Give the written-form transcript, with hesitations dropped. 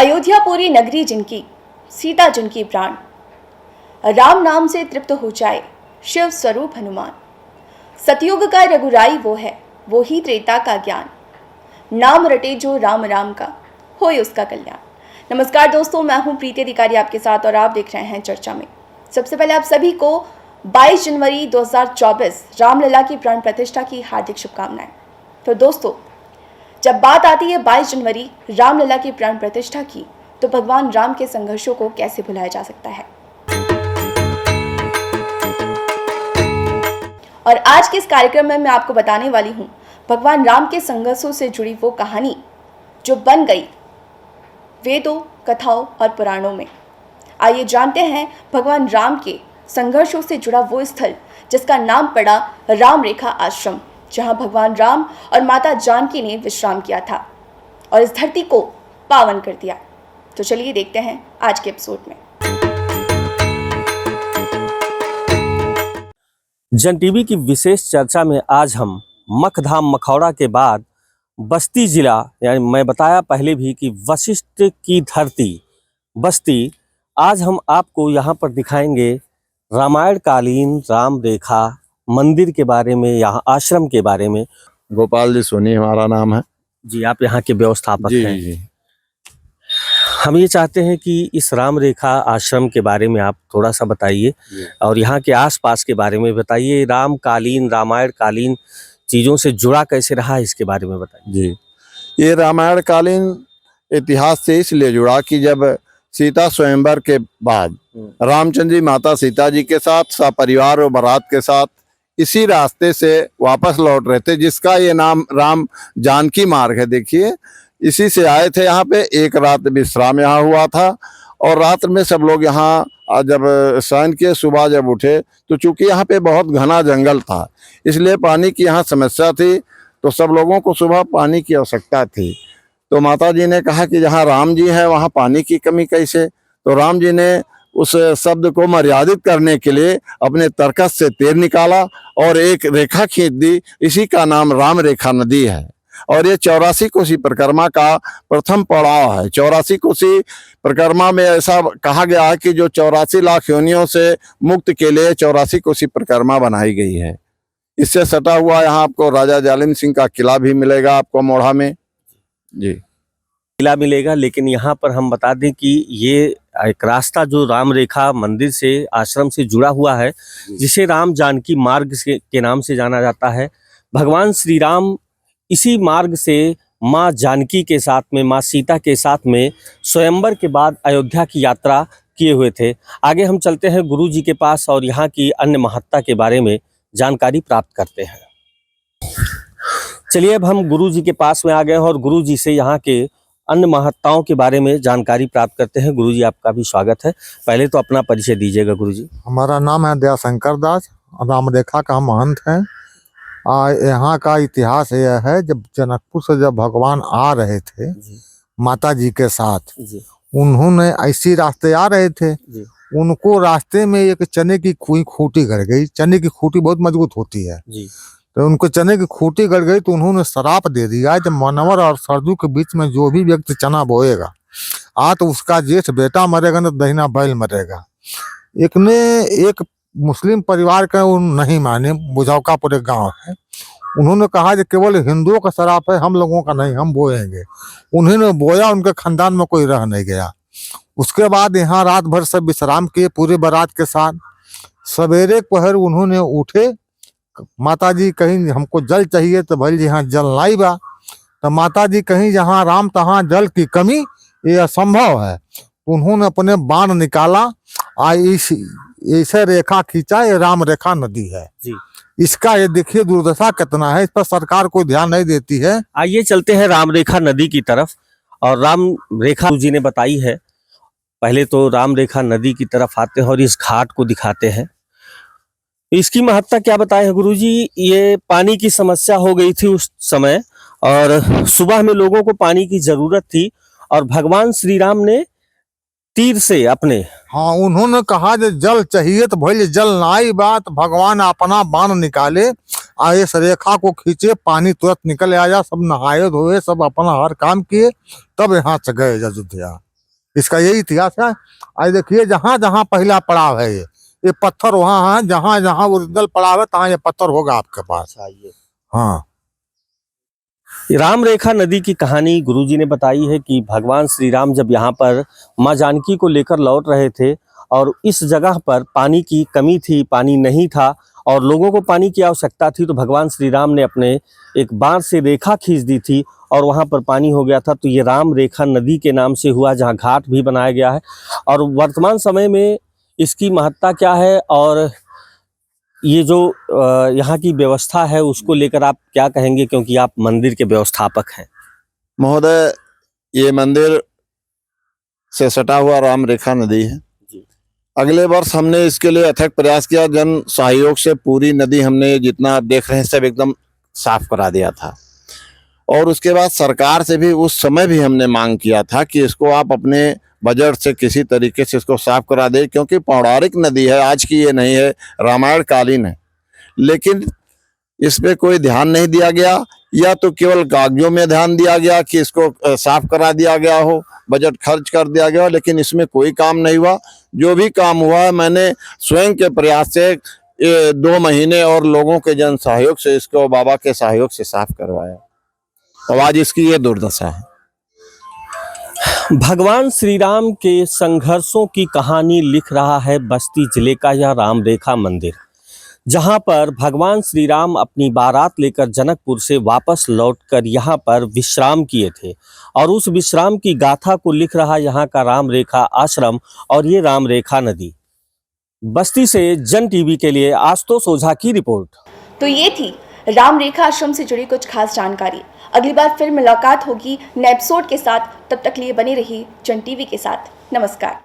अयोध्यापुरी नगरी जिनकी, सीता जिनकी प्राण, राम नाम से तृप्त हो जाए शिव स्वरूप हनुमान। सतयुग का रघुराई वो है, वो ही त्रेता का ज्ञान, नाम रटे जो राम राम का, होए उसका कल्याण। नमस्कार दोस्तों, मैं हूं प्रीति अधिकारी आपके साथ और आप देख रहे हैं चर्चा में। सबसे पहले आप सभी को 22 जनवरी 2024 रामलला की प्राण प्रतिष्ठा की हार्दिक शुभकामनाएं। तो दोस्तों, जब बात आती है 22 जनवरी रामलला की प्राण प्रतिष्ठा की, तो भगवान राम के संघर्षों को कैसे भुलाया जा सकता है। और आज के इस कार्यक्रम में मैं आपको बताने वाली हूं भगवान राम के संघर्षों से जुड़ी वो कहानी जो बन गई वेदों, कथाओं और पुराणों में। आइए जानते हैं भगवान राम के संघर्षों से जुड़ा वो स्थल जिसका नाम पड़ा राम रेखा आश्रम, जहां भगवान राम और माता जानकी ने विश्राम किया था और इस धरती को पावन कर दिया। तो चलिए देखते हैं आज के एपिसोड में। जन टीवी की विशेष चर्चा में आज हम मखधाम मखौड़ा के बाद बस्ती जिला, यानी मैं बताया पहले भी कि वशिष्ठ की धरती बस्ती, आज हम आपको यहाँ पर दिखाएंगे रामायण कालीन राम रेखा मंदिर के बारे में, यहाँ आश्रम के बारे में। गोपाल जी सोनी हमारा नाम है जी, आप यहाँ के व्यवस्थापक हैं। जी। हम ये चाहते हैं कि इस राम रेखा आश्रम के बारे में आप थोड़ा सा बताइए और यहाँ के आसपास के बारे में बताइए। राम कालीन, रामायण कालीन चीज़ों से जुड़ा कैसे रहा, इसके बारे में बताइए। जी, ये रामायण कालीन इतिहास से इसलिए जुड़ा कि जब सीता स्वयंवर के बाद रामचंद्र जी माता सीता जी के साथ सपरिवार और बारात के साथ इसी रास्ते से वापस लौट रहे थे, जिसका ये नाम राम जानकी मार्ग है। देखिए, इसी से आए थे यहाँ पे। एक रात विश्राम यहाँ हुआ था और रात में सब लोग यहाँ जब शयन किए, सुबह जब उठे तो चूंकि यहाँ पे बहुत घना जंगल था, इसलिए पानी की यहाँ समस्या थी, तो सब लोगों को सुबह पानी की आवश्यकता थी। तो माता जी ने कहा कि जहाँ राम जी है वहाँ पानी की कमी कैसे। तो राम जी ने उस शब्द को मर्यादित करने के लिए अपने तरकस से तीर निकाला और एक रेखा खींच दी। इसी का नाम राम रेखा नदी है और ये 84 कोसी परिक्रमा का प्रथम पड़ाव है। 84 कोसी परिक्रमा में ऐसा कहा गया है कि जो 84 लाख योनियों से मुक्त के लिए 84 कोसी परिक्रमा बनाई गई है। इससे सटा हुआ यहाँ आपको राजा जालिम सिंह का किला भी मिलेगा आपको मोढ़ा में। जी, किला मिलेगा, लेकिन यहाँ पर हम बता दें कि ये एक रास्ता जो राम रेखा मंदिर से, आश्रम से जुड़ा हुआ है, जिसे राम जानकी मार्ग के नाम से जाना जाता है। भगवान श्री राम इसी मार्ग से माँ जानकी के साथ में, माँ सीता के साथ में स्वयंवर के बाद अयोध्या की यात्रा किए हुए थे। आगे हम चलते हैं गुरु जी के पास और यहाँ की अन्य महत्ता के बारे में जानकारी प्राप्त करते हैं। चलिए, अब हम गुरु जी के पास में आ गए हैं और गुरु जी से यहाँ के अन्य महत्ताओं के बारे में जानकारी प्राप्त करते हैं। गुरु जी, आपका भी स्वागत है। पहले तो अपना परिचय दीजिएगा गुरु जी। हमारा नाम है दयाशंकर दास, राम रेखा का हम महंत हैं। यहाँ का इतिहास यह है, जब जनकपुर से जब भगवान आ रहे थे माता जी के साथ, उन्होंने ऐसी रास्ते आ रहे थे, उनको रास्ते में एक चने की खूंटी गड़ गई। चने की खूंटी बहुत मजबूत होती है, तो उनको चने की खूंटी गड़ गई। तो उन्होंने श्राप दे दिया, जब मनवर और सरदू के बीच में जो भी व्यक्ति चना बोएगा तो उसका जेठ बेटा मरेगा, न दहिना बैल मरेगा। एक मुस्लिम परिवार का नहीं माने, बुझौकापुर एक गांव है, उन्होंने कहा कि केवल हिंदुओं का श्राप है, हम लोगों का नहीं, हम बोएंगे। उन्होंने बोया, उनके खानदान में कोई रह नहीं गया। उसके बाद यहाँ रात भर सब विश्राम किए पूरे बारात के साथ। सवेरे पहर उन्होंने उठे, माता जी कहीं हमको जल चाहिए, तो भाई जी यहाँ जल लाई बा। तो माता जी कहीं जहाँ राम तहाँ जल की कमी, ये असंभव है। उन्होंने अपने बाण निकाला, ऐसे रेखा खींचा, ये राम रेखा नदी है जी। इसका ये देखिए दुर्दशा कितना है, इस पर सरकार कोई ध्यान नहीं देती है। आइए चलते हैं राम रेखा नदी की तरफ और राम रेखा जी ने बताई है। पहले तो राम रेखा नदी की तरफ आते हैं और इस घाट को दिखाते हैं। इसकी महत्ता क्या बताए हैं गुरुजी? ये पानी की समस्या हो गई थी उस समय और सुबह में लोगों को पानी की जरूरत थी और भगवान श्री राम ने तीर से अपने, हाँ, उन्होंने कहा जो जल चाहिए, तो भाई जल नाई बात, भगवान अपना बाण निकाले, इस रेखा को खींचे, पानी तुरंत निकल आया। सब नहाए धोए, सब अपना हर काम किए, तब यहाँ से गए अयोध्या। इसका यही इतिहास है। आज देखिए जहाँ जहाँ पहला पड़ाव है ये पत्थर वहाँ है, जहाँ जहाँ ओरिजिनल पड़ाव है तहाँ ये पत्थर होगा आपके पास। हाँ, राम रेखा नदी की कहानी गुरुजी ने बताई है कि भगवान श्री राम जब यहाँ पर माँ जानकी को लेकर लौट रहे थे और इस जगह पर पानी की कमी थी, पानी नहीं था और लोगों को पानी की आवश्यकता थी, तो भगवान श्री राम ने अपने एक बांध से रेखा खींच दी थी और वहाँ पर पानी हो गया था। तो ये राम रेखा नदी के नाम से हुआ, जहाँ घाट भी बनाया गया है। और वर्तमान समय में इसकी महत्ता क्या है और ये जो यहाँ की व्यवस्था है उसको लेकर आप क्या कहेंगे, क्योंकि आप मंदिर के व्यवस्थापक हैं? महोदय, ये मंदिर से सटा हुआ राम रेखा नदी है। अगले वर्ष हमने इसके लिए अथक प्रयास किया, जन सहयोग से पूरी नदी हमने जितना आप देख रहे हैं सब एकदम साफ करा दिया था। और उसके बाद सरकार से भी उस समय भी हमने मांग किया था कि इसको आप अपने बजट से किसी तरीके से इसको साफ करा दे, क्योंकि पौराणिक नदी है, आज की ये नहीं है, रामायण कालीन है। लेकिन इस पे कोई ध्यान नहीं दिया गया, या तो केवल कागजों में ध्यान दिया गया कि इसको साफ करा दिया गया हो, बजट खर्च कर दिया गया, लेकिन इसमें कोई काम नहीं हुआ। जो भी काम हुआ मैंने स्वयं के प्रयास से 2 महीने और लोगों के जन सहयोग से इसको बाबा के सहयोग से साफ करवाया। तो आज इसकी ये दुर्दशा है। भगवान श्री राम के संघर्षों की कहानी लिख रहा है बस्ती जिले का यह राम रेखा मंदिर, जहां पर भगवान श्री राम अपनी बारात लेकर जनकपुर से वापस लौटकर यहां पर विश्राम किए थे और उस विश्राम की गाथा को लिख रहा यहां का राम रेखा आश्रम और ये राम रेखा नदी। बस्ती से जन टीवी के लिए आशुतोष ओझा की रिपोर्ट। तो ये थी राम रेखा आश्रम से जुड़ी कुछ खास जानकारी। अगली बार फिर मुलाकात होगी नए एपिसोड के साथ, तब तक लिए बने रहिए जन टीवी के साथ। नमस्कार।